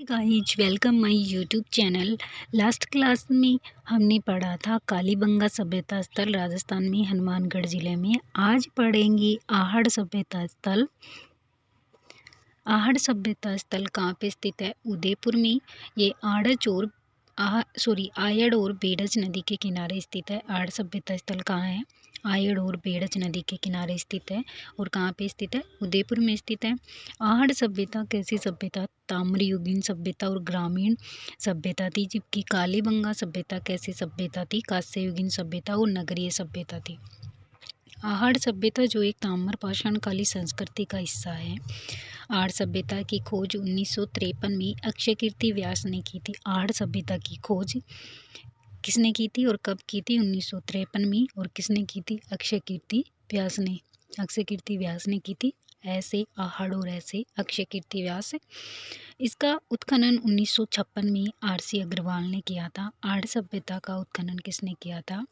Guys welcome my YouTube channel. Last class में हमने पढ़ा था कालीबंगा सभ्यता स्थल राजस्थान में हनुमानगढ़ जिले में। आज पढ़ेंगे आहड़ सभ्यता स्थल। आहड़ सभ्यता स्थल कहाँ पे स्थित है? उदयपुर में। ये आयड़ और बेड़ज नदी के किनारे स्थित है। आहड़ सभ्यता स्थल कहाँ है? आयड़ और बेड़ज नदी के किनारे स्थित है। और कहाँ पे स्थित है? उदयपुर में स्थित है। आहड़ सभ्यता कैसी सभ्यता? ताम्रयुगीन सभ्यता और ग्रामीण सभ्यता थी। जबकि कालीबंगा सभ्यता कैसी सभ्यता थी? कांस्ययुगीन सभ्यता और नगरीय सभ्यता थी। आहड़ सभ्यता जो एक ताम्र पाषाण कालीन संस्कृति का हिस्सा है। आहड़ सभ्यता की खोज 1953 में अक्षयकीर्ति व्यास ने की थी। आहड़ सभ्यता की खोज किसने की थी और कब की थी? 1953 में। और किसने की थी? अक्षयकीर्ति व्यास ने। अक्षयकीर्ति व्यास ने की थी। ऐसे आहड़ और ऐसे अक्षयकीर्ति व्यास। इसका उत्खनन 1956 में आर.सी. अग्रवाल ने किया था। आहड़ सभ्यता का उत्खनन किसने किया था?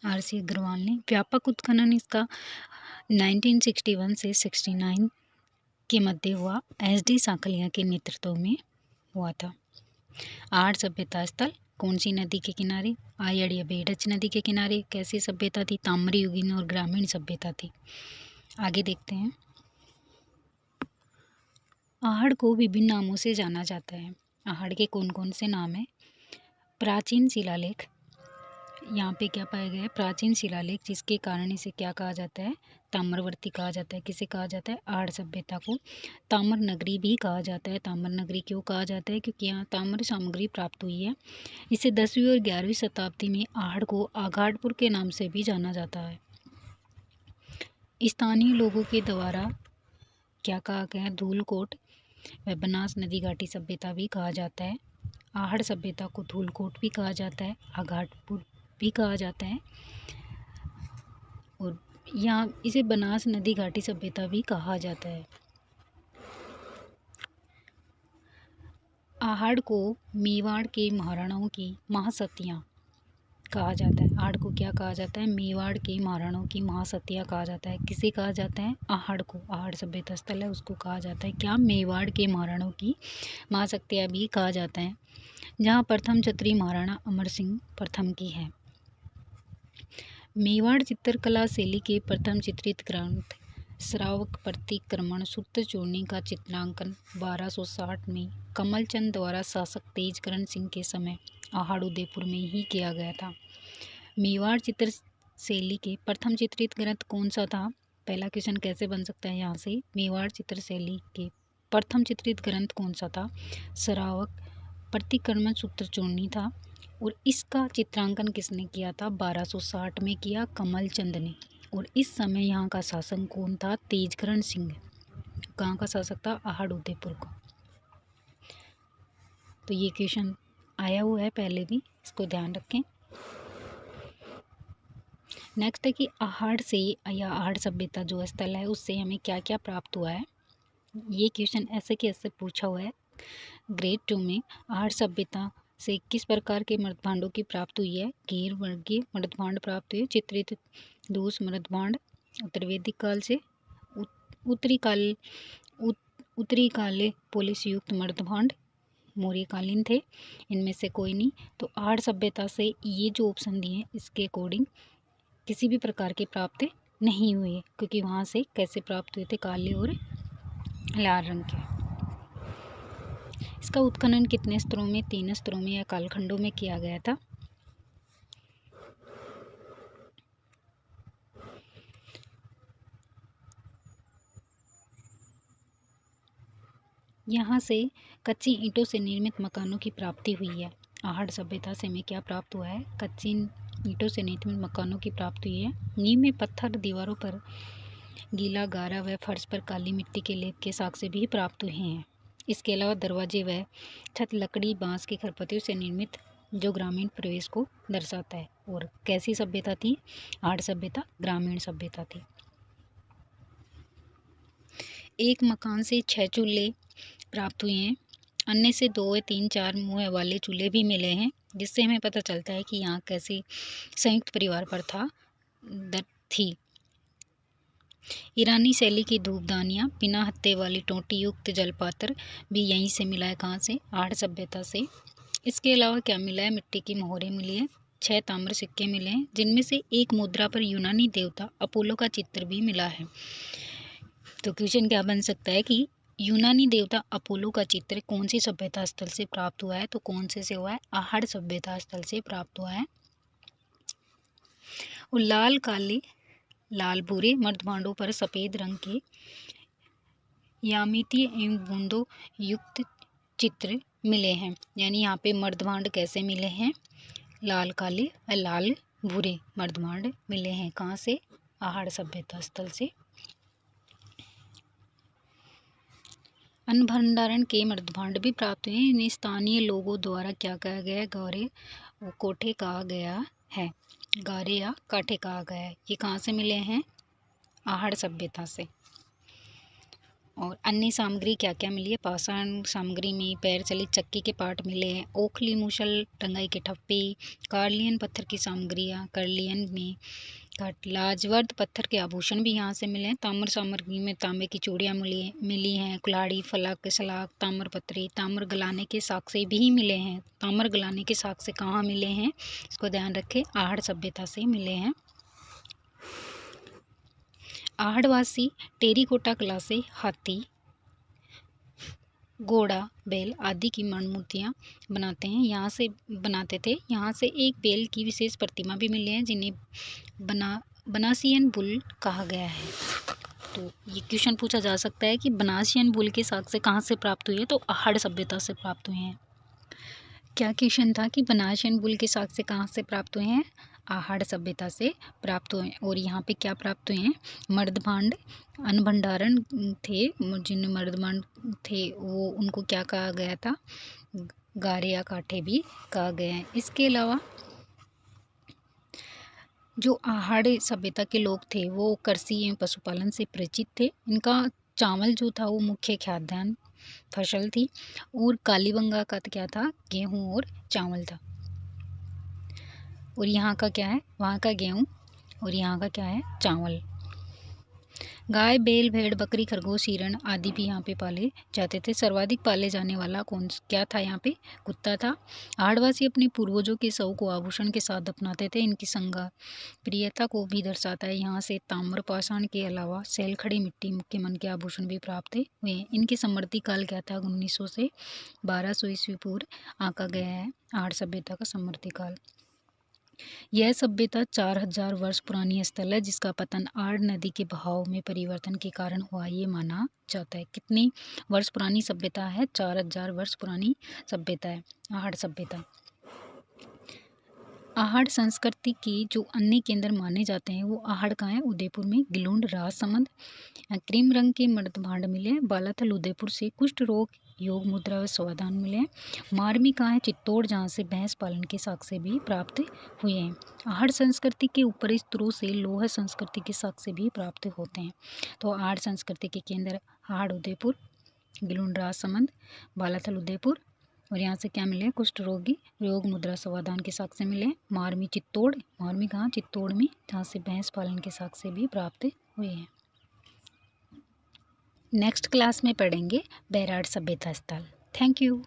आर.सी. अग्रवाल ने। व्यापक उत्खनन इसका 1961 से 69 के मध्य हुआ। एस.डी. सांकलिया के नेतृत्व में हुआ था। आहड़ सभ्यता स्थल कौन सी नदी के किनारे? आयड़ या बेड़ज नदी के किनारे। कैसी सभ्यता थी? ताम्रयुगीन और ग्रामीण सभ्यता थी। आगे देखते हैं। आहड़ को विभिन्न नामों से जाना जाता है। आहड़ के कौन कौन से नाम हैं? प्राचीन शिलालेख। यहाँ पे क्या पाया गया है? प्राचीन शिलालेख, जिसके कारण इसे क्या कहा जाता है? ताम्रवर्ती कहा जाता है। किसे कहा जाता है? आहड़ सभ्यता को। ताम्र नगरी भी कहा जाता है। ताम्र नगरी क्यों कहा जाता है? क्योंकि यहाँ ताम्र सामग्री प्राप्त हुई है। इसे 10वीं और 11वीं शताब्दी में आहड़ को आघाटपुर के नाम से भी जाना जाता है। स्थानीय लोगों के द्वारा क्या कहा गया है? धूलकोट व बनास नदी घाटी सभ्यता भी कहा जाता है। आहड़ सभ्यता को धूलकोट भी कहा जाता है, आघाटपुर भी कहा जाता है, और यहाँ इसे बनास नदी घाटी सभ्यता भी कहा जाता है। आहड़ को मेवाड़ के महाराणाओं की महासतियाँ कहा जाता है। आहड़ को क्या कहा जाता है? मेवाड़ के महाराणाओं की महासतियाँ कहा जाता है। किसे कहा जाता है? आहड़ को। आहड़ सभ्यता स्थल है, उसको कहा जाता है क्या? मेवाड़ के महाराणाओं की महासतियाँ भी कहा जाता है। जहाँ प्रथम छत्री महाराणा अमर सिंह प्रथम की है। मेवाड़ चित्रकला शैली के प्रथम चित्रित ग्रंथ श्रावक प्रतिक्रमण सूत्र चूर्णी का चित्रांकन 1260 में कमलचंद द्वारा शासक तेजकरण सिंह के समय आहड़ उदयपुर में ही किया गया था। मेवाड़ चित्र शैली के प्रथम चित्रित ग्रंथ कौन सा था? पहला क्वेश्चन कैसे बन सकता है यहाँ से? मेवाड़ चित्र शैली के प्रथम चित्रित ग्रंथ कौन सा था? श्रावक प्रतिक्रमण सूत्र चूर्णी था। और इसका चित्रांकन किसने किया था? 1260 में किया, कमलचंद ने। और इस समय यहाँ का शासक कौन था? तेजकरण सिंह। कहाँ का शासक था? आहड़ उदयपुर को। तो ये क्वेश्चन आया हुआ है पहले भी, इसको ध्यान रखें। नेक्स्ट है कि आहड़ से या आहड़ सभ्यता जो स्थल है उससे हमें क्या क्या प्राप्त हुआ है। ये क्वेश्चन ऐसे के ऐसे पूछा हुआ है ग्रेड 2 में। आहड़ सभ्यता से किस प्रकार के मृदभांडों की प्राप्ति हुई है? गैर वर्गीय मृदभांड प्राप्त हुए। चित्रित दूस मृदभांड उत्तर वैदिक काल से। उत्तरी काले पोलिस युक्त मृदभांड मौर्यकालीन थे। इनमें से कोई नहीं। तो आहड़ सभ्यता से ये जो ऑप्शन दिए हैं इसके अकॉर्डिंग किसी भी प्रकार के प्राप्त नहीं हुए, क्योंकि वहाँ से कैसे प्राप्त हुए थे? काले और लाल रंग के। इसका उत्खनन कितने स्तरों में? 3 स्तरों में या कालखंडों में किया गया था। यहाँ से कच्ची ईंटों से निर्मित मकानों की प्राप्ति हुई है। आहड़ सभ्यता से हमें क्या प्राप्त हुआ है? कच्ची ईंटों से निर्मित मकानों की प्राप्ति हुई है। नींव में पत्थर, दीवारों पर गीला गारा व फर्श पर काली मिट्टी के लेप के साक्ष्य भी प्राप्त हुए हैं। इसके अलावा दरवाजे व छत लकड़ी, बांस की खरपतियों से निर्मित, जो ग्रामीण प्रवेश को दर्शाता है। और कैसी सभ्यता थी? आहड़ सभ्यता ग्रामीण सभ्यता थी। एक मकान से 6 चूल्हे प्राप्त हुए हैं। अन्य से 2 या 3, 4 मुँह वाले चूल्हे भी मिले हैं, जिससे हमें पता चलता है कि यहाँ कैसी संयुक्त परिवार प्रथा थी। ईरानी शैली की धूपदानियाँ, बिना हत्थे वाली टोंटी युक्त जलपात्र भी यहीं से मिला है। कहाँ से? आहड़ सभ्यता से। इसके अलावा क्या मिला है? मिट्टी की मोहरें मिली है, 6 ताम्र सिक्के मिले हैं, जिनमें से एक मुद्रा पर यूनानी देवता अपोलो का चित्र भी मिला है। तो क्वेश्चन क्या बन सकता है कि यूनानी देवता अपोलो का चित्र कौन सी सभ्यता स्थल से प्राप्त हुआ है? तो कौन से हुआ है? आहड़ सभ्यता स्थल से प्राप्त हुआ है। और लाल काले, लाल भूरे मर्दभांडों पर सफेद रंग के यामितीय एवं बूंदों युक्त चित्र मिले हैं। यानी यहाँ पे मर्दभांड कैसे मिले हैं? लाल काले और लाल भूरे मर्दभांड मिले हैं। कहाँ से? आहड़ सभ्यता स्थल से। अन्न भंडारण के मर्दभांड भी प्राप्त हुए। इन्हें स्थानीय लोगों द्वारा क्या कहा गया है? गौरे कोठे कहा गया है, गारे या काठे कहा गया है। ये कहाँ से मिले हैं? आहड़ सभ्यता से। और अन्य सामग्री क्या क्या मिली है? पाषाण सामग्री में पैर चलित चक्की के पार्ट मिले हैं, ओखली मूसल टंगाई के ठप्पे, कार्लियन पत्थर की सामग्रियाँ, कार्लियन में लाजवर्द पत्थर के आभूषण भी यहाँ से मिले हैं। ताम्र सामग्री में तांबे की चूड़ियाँ मिली हैं, कुल्हाड़ी, फलक, सलाख, ताम्र पत्री, ताम्र गलाने के साक्ष्य भी मिले हैं। ताम्र गलाने के साक्ष्य कहाँ मिले हैं? इसको ध्यान रखें, आहड़ सभ्यता से मिले हैं। आहड़वासी टेरीकोटा कला से हाथी, घोड़ा, बैल आदि की मणमूर्तियाँ बनाते हैं, यहाँ से बनाते थे। यहाँ से एक बैल की विशेष प्रतिमा भी मिली है, जिन्हें बनासियन बुल कहा गया है। तो ये क्वेश्चन पूछा जा सकता है कि बनासियन बुल के साक्ष्य कहाँ से प्राप्त हुए? तो आहड़ सभ्यता से प्राप्त हुए हैं। क्या क्वेश्चन था कि बनासियन बुल के साक्ष्य कहाँ से प्राप्त हुए हैं? आहड़ सभ्यता से प्राप्त हुए। और यहाँ पे क्या प्राप्त हुए हैं? मर्दभांड, अन्न भंडारण थे, जिन मर्दभांड थे वो उनको क्या कहा गया था? गारे या काठे भी कहा गया है। इसके अलावा जो आहड़ सभ्यता के लोग थे वो कृषि एवं पशुपालन से परिचित थे। इनका चावल जो था वो मुख्य खाद्यान्न फसल थी। और कालीबंगा का क्या था? गेहूँ और चावल था। और यहाँ का क्या है? वहाँ का गेहूँ और यहाँ का क्या है? चावल। गाय, बैल, भेड़, बकरी, खरगोश, हिरण आदि भी यहाँ पे पाले जाते थे। सर्वाधिक पाले जाने वाला क्या था? यहाँ पे कुत्ता था। आहड़वासी अपने पूर्वजों के शव को आभूषण के साथ दफनाते थे। इनकी संगा प्रियता को भी दर्शाता है। यहाँ से ताम्र पाषाण के अलावा सैलखड़ी मिट्टी के मन के आभूषण भी प्राप्त हुए हैं। इनके समृद्धि काल क्या था? 1900 से 1200 ईस्वी पूर्व आंका गया है आहड़ सभ्यता का समृद्धि काल। यह सभ्यता 4000 वर्ष पुरानी स्थल है, जिसका पतन आड़ नदी के बहाव में परिवर्तन के कारण हुआ, ये माना जाता है। कितनी वर्ष पुरानी सभ्यता है? 4000 वर्ष पुरानी सभ्यता है आहड़ सभ्यता। आहड़ संस्कृति के जो अन्य केंद्र माने जाते हैं वो आहड़ कहाँ है? उदयपुर में। गिलुंड, राजसमंद, क्रीम रंग के मर्दभांड मिले। बालाथल उदयपुर से कुष्ठ रोग योग मुद्रा व समाधान मिले हैं। मारमी कहाँ है? चित्तौड़, जहाँ से भैंस पालन के साक्ष्य भी प्राप्त हुए हैं। आहड़ संस्कृति के ऊपरी स्तरों से लोह संस्कृति के साक्ष्य भी प्राप्त होते हैं। तो आहड़ संस्कृति के केंद्र आहड़ उदयपुर, गिलुंड राजसमंद, बालाथल उदयपुर। और यहाँ से क्या मिले? कुष्ठ रोगी योग मुद्रा समाधान के साक्ष्य मिले। मारमी चित्तौड़, मारमी कहाँ? चित्तौड़ में, जहाँ से भैंस पालन के साक्ष्य भी प्राप्त हुए हैं। नेक्स्ट क्लास में पढ़ेंगे बैराड़ सभ्यता स्थल। Thank you.